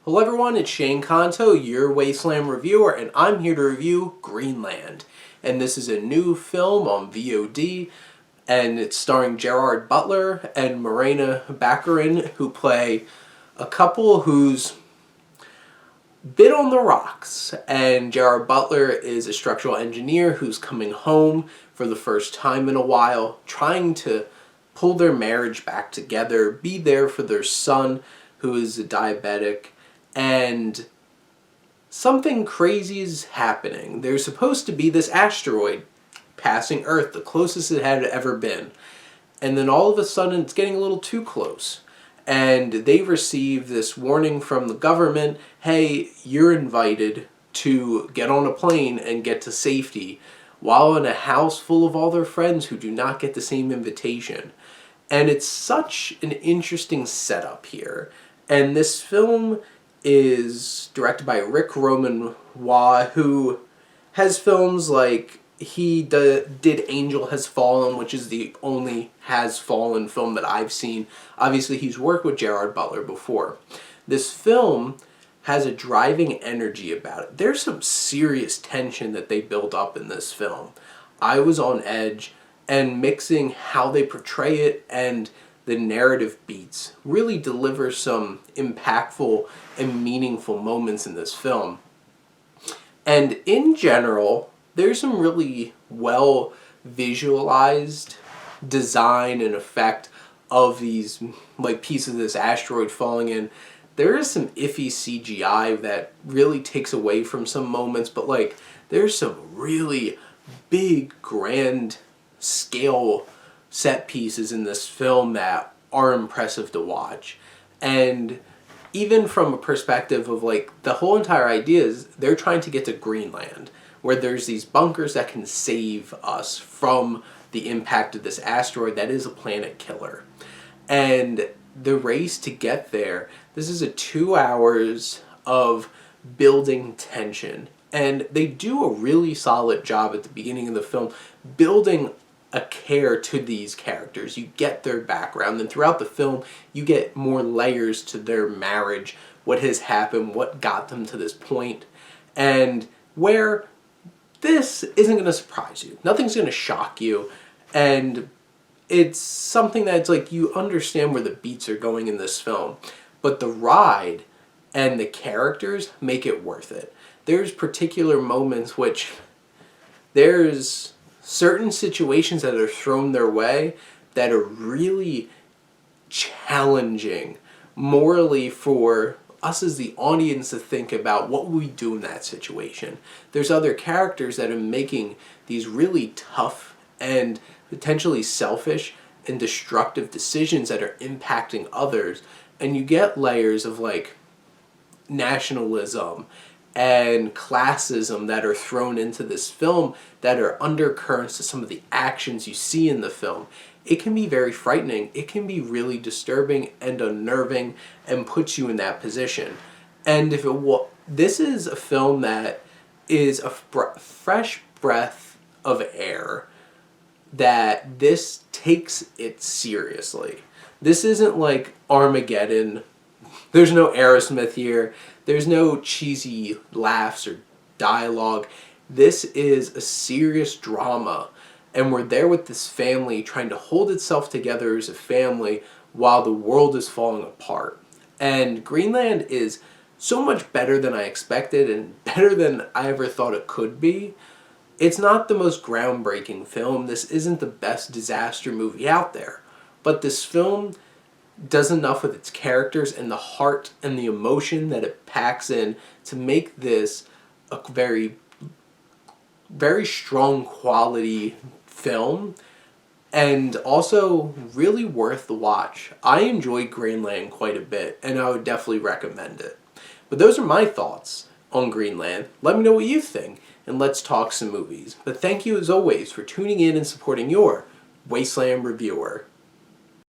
Hello everyone, it's Shane Kanto, your Wasteland reviewer, and I'm here to review Greenland. And this is a new film on VOD, and it's starring Gerard Butler and Morena Baccarin, who play a couple who's been on the rocks. And Gerard Butler is a structural engineer who's coming home for the first time in a while, trying to pull their marriage back together, be there for their son, who is a diabetic, and something crazy is happening. There's supposed to be this asteroid passing Earth, the closest it had ever been. And then all of a sudden it's getting a little too close. And they receive this warning from the government, hey, you're invited to get on a plane and get to safety, while in a house full of all their friends who do not get the same invitation. And it's such an interesting setup here. And this film is directed by Rick Roman Waugh, who has films like he did Angel Has Fallen, which is the only Has Fallen film that I've seen. Obviously, he's worked with Gerard Butler before. This film has a driving energy about it. There's some serious tension that they build up in this film. I was on edge, and mixing how they portray it and the narrative beats really deliver some impactful and meaningful moments in this film. And in general, there's some really well visualized design and effect of these pieces of this asteroid falling in. There is some iffy CGI that really takes away from some moments, but there's some really big, grand scale set pieces in this film that are impressive to watch. And even from a perspective of the whole entire idea is they're trying to get to Greenland, where there's these bunkers that can save us from the impact of this asteroid that is a planet killer. And the race to get there, this is a 2 hours of building tension. And they do a really solid job at the beginning of the film building a care to these characters. You get their background, and throughout the film you get more layers to their marriage, what has happened, what got them to this point, and where this isn't going to surprise you. Nothing's going to shock you, and it's something that's you understand where the beats are going in this film, but the ride and the characters make it worth it. There's particular moments which there's certain situations that are thrown their way that are really challenging morally for us as the audience to think about what would we do in that situation. There's other characters that are making these really tough and potentially selfish and destructive decisions that are impacting others, and you get layers of nationalism and classism that are thrown into this film that are undercurrents to some of the actions you see in the film. It can be very frightening. It can be really disturbing and unnerving and puts you in that position. And this is a film that is a fresh breath of air, that this takes it seriously. This isn't like Armageddon. There's no Aerosmith here. There's no cheesy laughs or dialogue. This is a serious drama, and we're there with this family trying to hold itself together as a family while the world is falling apart. And Greenland is so much better than I expected and better than I ever thought it could be. It's not the most groundbreaking film. This isn't the best disaster movie out there. But this film does enough with its characters and the heart and the emotion that it packs in to make this a very, very strong quality film, and also really worth the watch. I enjoyed Greenland quite a bit, and I would definitely recommend it. But those are my thoughts on Greenland. Let me know what you think, and let's talk some movies. But thank you as always for tuning in and supporting your Wasteland reviewer.